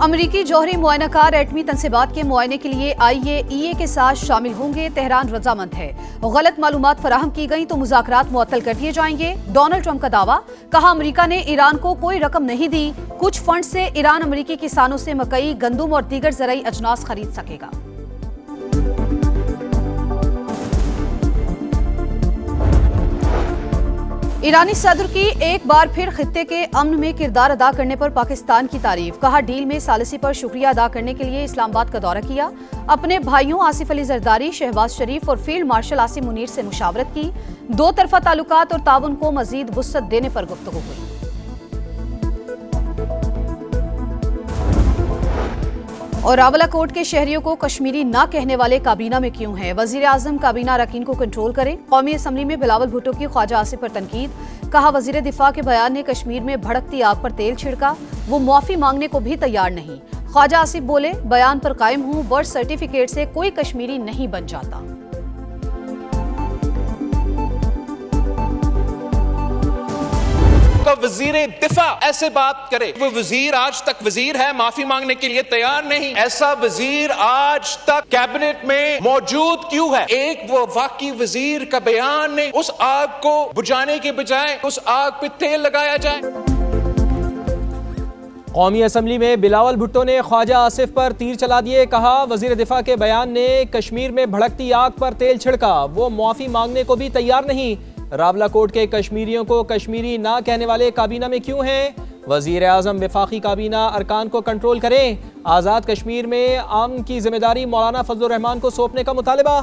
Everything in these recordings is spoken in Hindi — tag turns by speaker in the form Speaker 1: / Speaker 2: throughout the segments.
Speaker 1: अमरीकी जौहरी मुआयनाकार एटमी तनसीबात के मुआयने के लिए IAEA के साथ शामिल होंगे। तेहरान रजामंद है। गलत मालूमात फराहम की गई तो मुज़ाकरात मुअत्तल कर दिए जाएंगे। डोनाल्ड ट्रंप का दावा, कहा अमरीका ने ईरान को कोई रकम नहीं दी। कुछ फंड से ईरान अमरीकी किसानों से मकई, गंदुम और दीगर ज़रई अजनास खरीद सकेगा। ईरानी सदर की एक बार फिर खित्ते के अमन में किरदार अदा करने पर पाकिस्तान की तारीफ। कहा डील में सालिसी पर शुक्रिया अदा करने के लिए इस्लामाबाद का दौरा किया। अपने भाइयों आसिफ अली जरदारी, शहबाज शरीफ और फील्ड मार्शल आसिम मुनीर से मुशावरत की। दो तरफा ताल्लुकात और ताउन को मजीद वुसअत देने पर गुफ्तगू हुई। और रावलाकोट के शहरियों को कश्मीरी ना कहने वाले काबीना में क्यों हैं? वजीर आजम काबीना अरकान को कंट्रोल करें। कौमी असम्बली में बिलावल भुट्टो की ख्वाजा आसिफ पर तनकीद। कहा वजीर दिफा के बयान ने कश्मीर में भड़कती आग पर तेल छिड़का। वो मुआफी मांगने को भी तैयार नहीं। ख्वाजा आसिफ बोले, बयान पर कायम हूं, बर्थ सर्टिफिकेट से कोई कश्मीरी नहीं बन जाता।
Speaker 2: वजीर दिफा ऐसे बात करे, वो वजीर आज तक वजीर है, माफी मांगने के लिए तैयार नहीं। ऐसा वजीर आज तक कैबिनेट में मौजूद क्यों है? एक वो वाकई वजीर का बयान ने उस आग को बुझाने के बजाय उस आग पे तेल लगाया जाए।
Speaker 3: कौमी असम्बली में बिलावल भुट्टो ने ख्वाजा आसिफ पर तीर चला दिए। कहा वजीर दिफा के बयान ने कश्मीर में भड़कती आग पर तेल छिड़का। वो मुआफी मांगने को भी तैयार नहीं। रावलाकोट के कश्मीरियों को कश्मीरी ना कहने वाले काबीना में क्यों हैं? वजीर आजम वफाकी काबीना अरकान को कंट्रोल करें। आज़ाद कश्मीर में अमन की जिम्मेदारी मौलाना फजलुर रहमान को सौंपने का मुतालबा।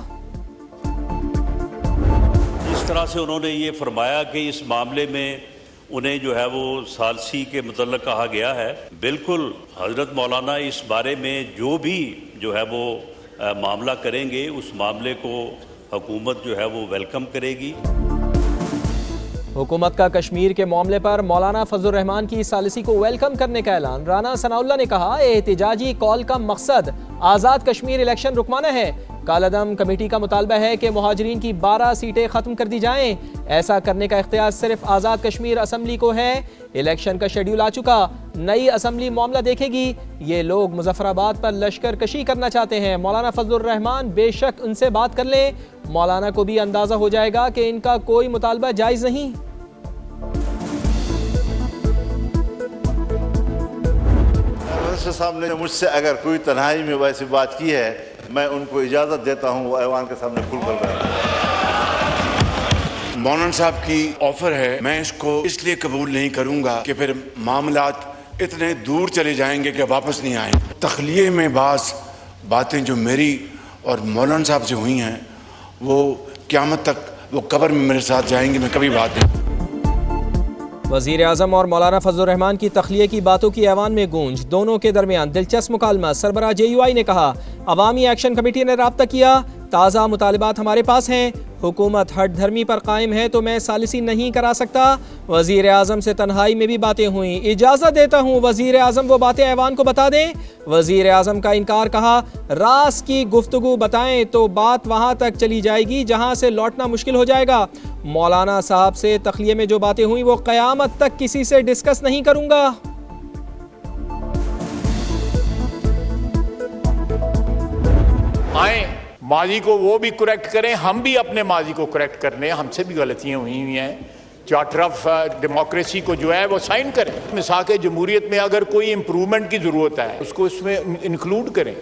Speaker 4: इस तरह से उन्होंने ये फरमाया कि इस मामले में उन्हें जो है वो सालसी के मुतल्लक कहा गया है। बिल्कुल हजरत मौलाना इस बारे में जो भी जो है वो मामला करेंगे, उस मामले को हुकूमत जो है वो वेलकम करेगी।
Speaker 3: हुकूमत का कश्मीर के मामले पर मौलाना फजलुर रहमान की सालिसी को वेलकम करने का ऐलान। राना सनाउल्लाह ने कहा एहतिजाजी कॉल का मकसद आज़ाद कश्मीर इलेक्शन रुकवाना है। कालादम कमेटी का मुतालबा है कि मुहाजिरीन की 12 सीटें ख़त्म कर दी जाएं। ऐसा करने का इख्तियार सिर्फ आज़ाद कश्मीर असम्बली को है। इलेक्शन का शेड्यूल आ चुका, नई असम्बली मामला देखेगी। ये लोग मुजफ्फराबाद पर लश्कर कशी करना चाहते हैं। मौलाना फजलुर रहमान बेशक उनसे बात कर लें। मौलाना को भी अंदाज़ा हो जाएगा कि इनका कोई मुतालबा जायज़ नहीं।
Speaker 5: साहब ने मुझसे अगर कोई तन्हाई में वैसी बात की है, मैं उनको इजाज़त देता हूँ, वो ऐवान के सामने खुल कर रहे हैं।
Speaker 6: मौलाना साहब की ऑफर है, मैं इसको इसलिए कबूल नहीं करूँगा कि फिर मामलात इतने दूर चले जाएंगे कि वापस नहीं आए। तखलिए में बातें जो मेरी और मौलाना साहब से हुई हैं, वो क़यामत तक वो कब्र में मेरे साथ जाएंगी, मैं कभी बात नहीं।
Speaker 3: वज़ीर आज़म और मौलाना फजलुर रहमान की तख्लिये की बातों की ऐवान में गूंज। दोनों के दरमियान दिलचस्प मुकालमा। सरबराह JUI ने कहा अवामी एक्शन कमेटी ने राब्ता किया, ताज़ा मुतालिबात हमारे पास हैं। हुकूमत हट धर्मी पर कायम है तो मैं सालिसी नहीं करा सकता। वज़ीर आज़म से तन्हाई में भी बातें हुई, इजाज़त देता हूँ वज़ीर आज़म वो बातें ऐवान को बता दें। वज़ीर आज़म का इनकार। कहा रास की गुफ्तगू बताएं तो बात वहाँ तक चली जाएगी जहाँ से लौटना मुश्किल हो जाएगा। मौलाना साहब से तख्लिये में जो बातें हुई वो क़यामत तक किसी से डिस्कस नहीं करूँगा।
Speaker 7: आए माजी को वो भी करेक्ट करें, हम भी अपने माजी को करेक्ट करने, हमसे भी गलतियां हुई हैं। चार्टर ऑफ डेमोक्रेसी को जो है वो साइन करें। मिसाक जमहूरियत में अगर कोई इम्प्रूवमेंट की ज़रूरत है उसको इसमें इंक्लूड करें।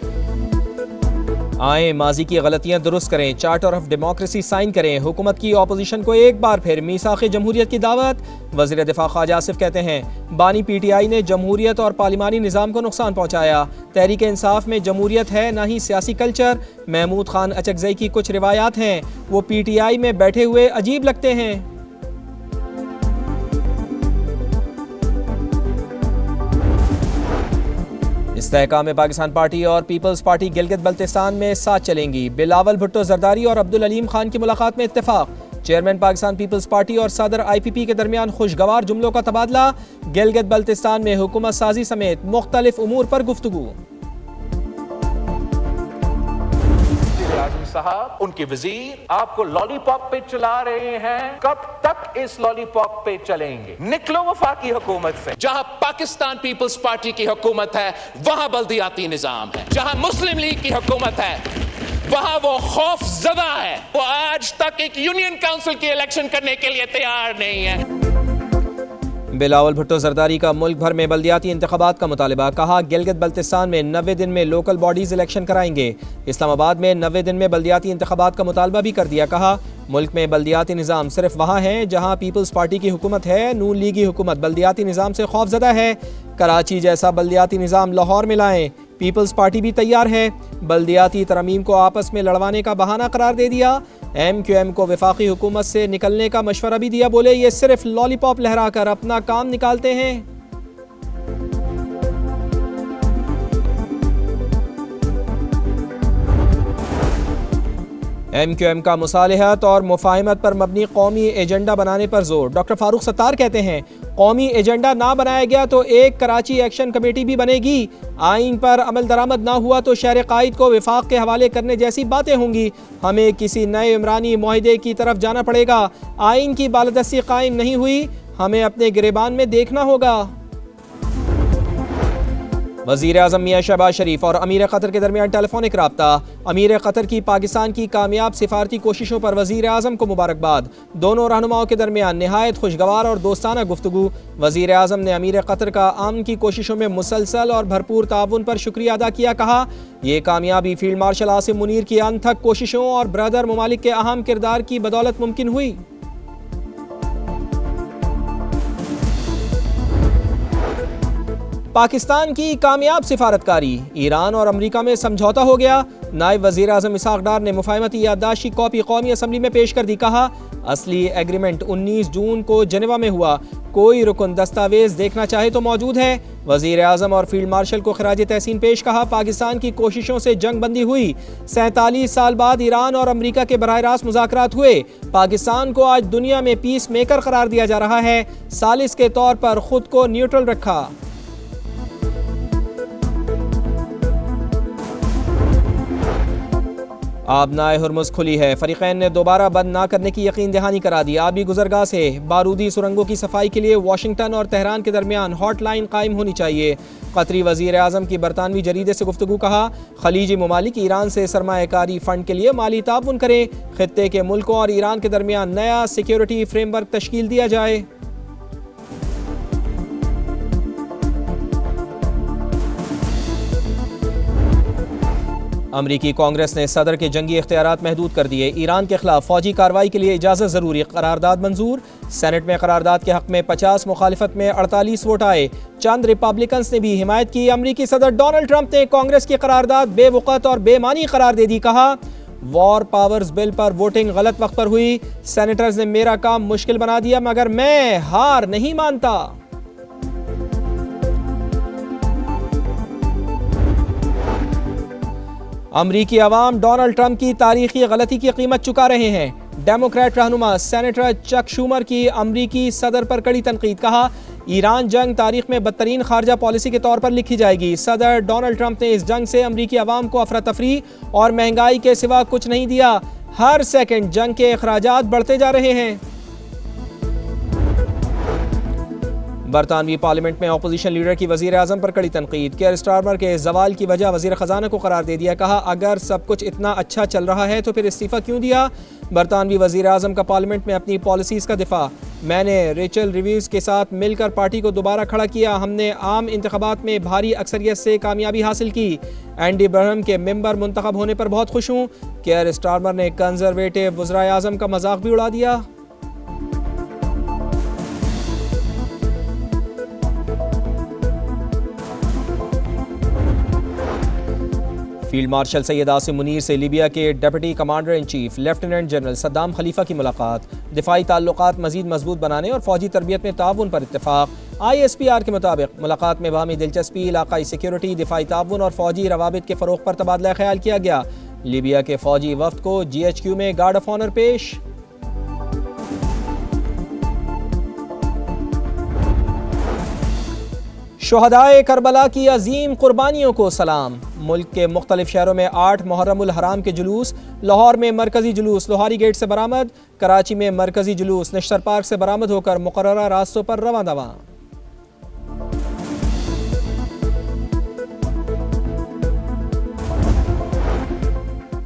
Speaker 3: आए माजी की गलतियां दुरुस्त करें, चार्टर ऑफ डेमोक्रेसी साइन करें। हुकूमत की ऑपोजिशन को एक बार फिर मीसाक़ जमहूरियत की दावत। वज़ीर दिफा ख्वाजा आसिफ कहते हैं बानी PTI ने जमहूरियत और पार्लिमानी निज़ाम को नुकसान पहुँचाया। तहरीक इंसाफ में जमहूरियत है ना ही सियासी कल्चर। महमूद खान अचकज़ई की कुछ रिवायात हैं, वो PTI में बैठे हुए अजीब लगते हैं। इस्तेहकाम पाकिस्तान पार्टी और पीपल्स पार्टी गिलगित बल्तिस्तान में साथ चलेंगी। बिलावल भुट्टो जरदारी और अब्दुल अलीम खान की मुलाकात में इत्तेफाक। चेयरमैन पाकिस्तान पीपल्स पार्टी और सदर IPP के दरमियान खुशगवार जुमलों का तबादला। गिलगित बल्तिस्तान में हुकूमत साजी समेत मुख्तलिफ उमूर पर गुफ्तगू।
Speaker 2: साहब, उनके वजीर आपको लॉलीपॉप पे चला रहे हैं। कब तक इस लॉलीपॉप पे चलेंगे? निकलो वफाकी हुकूमत से। जहां पाकिस्तान पीपल्स पार्टी की हुकूमत है वहां बल्दियाती निजाम है। जहां मुस्लिम लीग की हुकूमत है वहां वो खौफ ज़दा है। वो आज तक एक यूनियन काउंसिल की इलेक्शन करने के लिए तैयार नहीं है।
Speaker 3: बिलावल भुट्टो जरदारी का मुल्क भर में बल्दियाती इंतखाबात का मुतालिबा। कहा गिलगित बल्तिस्तान में 90 दिन में लोकल बॉडीज इलेक्शन कराएंगे। इस्लामाबाद में 90 दिन में बल्दियाती इंतखाबात का मुतालबा भी कर दिया। कहा मुल्क में बल्दियाती निज़ाम सिर्फ वहाँ है जहाँ पीपल्स पार्टी की हुकूमत है। नून लीगी हुकूमत बल्दियाती निज़ाम से खौफजदा है। कराची जैसा बल्दियाती निज़ाम लाहौर में लाएं। पीपल्स पार्टी भी तैयार है। बल्दियाती तरमीम को आपस में लड़वाने का बहाना करार दे दिया। MQM को वफाकी हुकूमत से निकलने का मशवरा भी दिया। बोले ये सिर्फ लॉलीपॉप लहराकर अपना काम निकालते हैं। MQM का मुसालिहत और मुफाहिमत पर मबनी कौमी एजेंडा बनाने पर जोर। डॉक्टर फारूक सत्तार कहते हैं कौमी एजेंडा ना बनाया गया तो एक कराची एक्शन कमेटी भी बनेगी। आइन पर अमल दरामद ना हुआ तो शहर कायद को विफाक के हवाले करने जैसी बातें होंगी। हमें किसी नए इमरानी मुआहदे की तरफ जाना पड़ेगा। आइन की बालदस्ती कायम नहीं हुई, हमें अपने गिरेबान में देखना होगा। वज़ीर आज़म मियां शहबाज शरीफ और अमीर कतर के दरमियान टेलीफोनिक रब्ता। अमीर कतर की पाकिस्तान की कामयाब सिफारती कोशिशों पर वज़ीर आज़म को मुबारकबाद। दोनों रहनुमाओं के दरमियान नहायत खुशगवार और दोस्ताना गुफ्तगू। वज़ीर आज़म ने अमीर कतर का अमन की कोशिशों में मुसलसल और भरपूर ताउन पर शुक्रिया अदा किया। कहा यह कामयाबी फील्ड मार्शल आसिम मुनीर की अनथक कोशिशों और ब्रदर ममालिक के अहम किरदार की बदौलत मुमकिन हुई। पाकिस्तान की कामयाब सिफारतकारी। ईरान और अमरीका में समझौता हो गया। नायब वज़ीर आज़म इसहाक डार ने मुफाहमती याददाश्त की कॉपी कौमी असम्बली में पेश कर दी। कहा असली एग्रीमेंट 19 जून को जेनेवा में हुआ। कोई रुकन दस्तावेज देखना चाहे तो मौजूद है। वज़ीर आज़म और फील्ड मार्शल को खराज तहसीन पेश। कहा पाकिस्तान की कोशिशों से जंग बंदी हुई। 47 साल बाद ईरान और अमरीका के बराह रास्त मुज़ाकरात हुए। पाकिस्तान को आज दुनिया में पीस मेकर करार दिया जा रहा है। सालिस के तौर पर खुद को न्यूट्रल रखा। आबनाए हुर्मुज़ खुली है। फ़रीक़ैन ने दोबारा बंद ना करने की यकीन दहानी करा दी। आबी गुज़रगाह से बारूदी सुरंगों की सफाई के लिए वाशिंगटन और तेहरान के दरमियान हॉटलाइन कायम होनी चाहिए। कतरी वज़ीर आज़म की बरतानवी जरीदे से गुफ्तगू। कहा खलीजी ममालिक ईरान से सरमायाकारी फ़ंड के लिए माली ताउन करें। खित्ते के मुल्कों और ईरान के दरमियान नया सिक्योरिटी फ्रेमवर्क तश्कील दिया जाए। अमरीकी कांग्रेस ने सदर के जंगी इख्तियारात महदूद कर दिए। ईरान के खिलाफ फौजी कार्रवाई के लिए इजाज़त ज़रूरी। करारदाद मंजूर। सेनेट में करारदाद के हक़ में 50, मुखालिफत में 48 वोट आए। चंद रिपब्लिकन्स ने भी हिमायत की। अमरीकी सदर डोनाल्ड ट्रंप ने कांग्रेस की करारदाद बेवक़्त और बेमानी करार दे दी। कहा वॉर पावर्स बिल पर वोटिंग गलत वक्त पर हुई। सेनेटर्स ने मेरा काम मुश्किल बना दिया मगर मैं हार नहीं मानता। अमरीकी अवाम डोनाल्ड ट्रंप की तारीखी गलती की कीमत चुका रहे हैं। डेमोक्रेट रहनुमा सेनेटर चक शूमर की अमरीकी सदर पर कड़ी तनकीद। कहा ईरान जंग तारीख में बदतरीन खारजा पॉलिसी के तौर पर लिखी जाएगी। सदर डोनाल्ड ट्रंप ने इस जंग से अमरीकी अवाम को अफरा तफरी और महंगाई के सिवा कुछ नहीं दिया। हर सेकंड जंग के अखराजात बढ़ते जा रहे हैं। बरतानवी पार्लियामेंट में अपोजिशन लीडर की वज़ीर आज़म पर कड़ी तनकीद। केयर स्टारमर के जवाल की वजह वज़ीर ख़जाना को करार दे दिया। कहा अगर सब कुछ इतना अच्छा चल रहा है तो फिर इस्तीफ़ा क्यों दिया। बरतानवी वज़ीर आज़म का पार्लियामेंट में अपनी पॉलिसीज़ का दिफा। मैंने रेचल रिव्यूज़ के साथ मिलकर पार्टी को दोबारा खड़ा किया। हमने आम इंतखाबात में भारी अक्सरियत से कामयाबी हासिल की। एंडी बरहम के मेंबर मुंतखब होने पर बहुत खुश हूँ। केयर स्टारमर ने कंजरवेटिव वज़ीर आज़म का मजाक भी उड़ा दिया। फील्ड मार्शल सैयद आसिम मुनीर से लीबिया के deputy commander in chief lieutenant general Saddam Khalifa की मुलाकात। दिफाई ताल्लुकात मजीद मजबूत बनाने और फौजी तरबियत में ताउन पर इत्तेफाक। ISPR के मुताबिक मुलाकात में बाहमी दिलचस्पी, इलाकाई सिक्योरिटी, दिफाई ताउन और फौजी रवाबित के फ़रोग़ पर तबादला ख्याल किया गया। लीबिया के फौजी वफ्द को GHQ में गार्ड ऑफ ऑनर पेश। शुहदाए करबला की अजीम कुर्बानियों को सलाम। मुल्क के मुख्तलिफ शहरों में 8 मुहर्रमुल हराम के जुलूस। लाहौर में मरकजी जुलूस लोहारी गेट से बरामद। कराची में मरकजी जुलूस निश्तर पार्क से बरामद होकर मुकर्ररा रास्तों पर रवां दवा।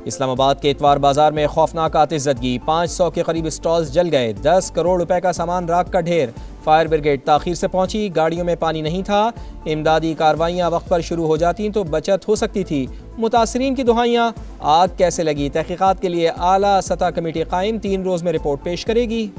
Speaker 3: इस्लामाबाद के इतवार बाजार में खौफनाक आतिशज़दगी। 500 के करीब स्टॉल्स जल गए। 10 करोड़ रुपए का सामान राख का ढेर। फायर ब्रिगेड ताखीर से पहुंची, गाड़ियों में पानी नहीं था। इमदादी कार्रवाइयाँ वक्त पर शुरू हो जाती तो बचत हो सकती थी। मुतासरीन की दुहाइयाँ। आग कैसे लगी, तहकीकात के लिए आला सतह कमेटी कायम, 3 रोज़ में रिपोर्ट पेश करेगी।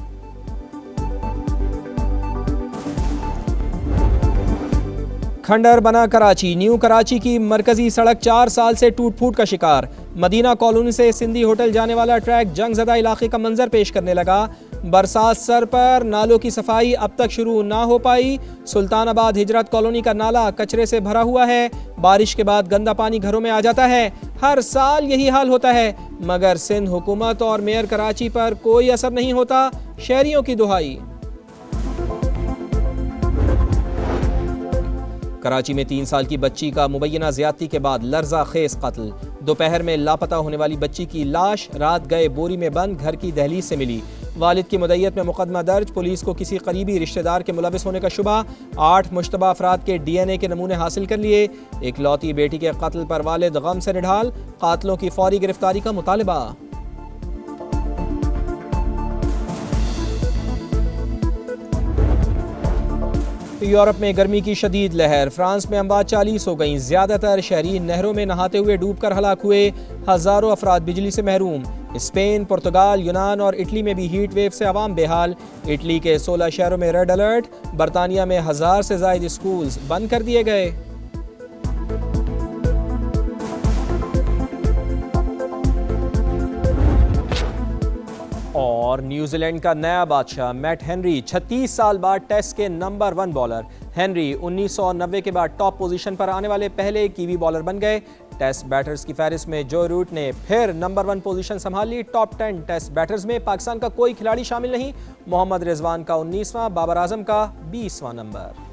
Speaker 3: खंडर बना कराची। न्यू कराची की मरकजी सड़क 4 साल से टूट फूट का शिकार। मदीना कॉलोनी से सिंधी होटल जाने वाला ट्रैक जंगज़दा इलाके का मंजर पेश करने लगा। बरसात सर पर नालों की सफाई अब तक शुरू ना हो पाई। सुल्तानाबाद हिजरत कॉलोनी का नाला कचरे से भरा हुआ है। बारिश के बाद गंदा पानी घरों में आ जाता है। हर साल यही हाल होता है, मगर सिंध हुकूमत और मेयर कराची पर कोई असर नहीं होता। शहरियों की दुहाई। कराची में 3 साल की बच्ची का मुबैना ज्यादती के बाद लर्जा खेज कत्ल। दोपहर में लापता होने वाली बच्ची की लाश रात गए बोरी में बंद घर की दहलीज से मिली। वालिद की मुद्दत में मुकदमा दर्ज। पुलिस को किसी करीबी रिश्तेदार के मुलविस होने का शुबा। 8 मुश्तबा अफराद के DNA के नमूने हासिल कर लिए। इकलौती बेटी के कत्ल पर वालिद गम से निढाल। कातलों की फौरी गिरफ्तारी का मुतालबा। यूरोप में गर्मी की शदीद लहर। फ्रांस में अमवात 40 हो गईं। ज्यादातर शहरी नहरों में नहाते हुए डूबकर हलाक हुए। हजारों अफराद बिजली से महरूम। स्पेन, पुर्तगाल, यूनान और इटली में भी हीट वेव से अवाम बेहाल। इटली के 16 शहरों में रेड अलर्ट। बरतानिया में 1000 से ज्यादा स्कूल्स बंद कर दिए गए। और न्यूजीलैंड का नया बादशाह मैट हेनरी 36 साल बाद टेस्ट के नंबर 1 बॉलर। हेनरी 1990 के बाद टॉप पोजीशन पर आने वाले पहले कीवी बॉलर बन गए। टेस्ट बैटर्स की फहरिस्त में जो रूट ने फिर नंबर 1 पोजीशन संभाल ली। टॉप 10 टेस्ट बैटर्स में पाकिस्तान का कोई खिलाड़ी शामिल नहीं। मोहम्मद रिजवान का 19वां, बाबर आजम का 20वां नंबर।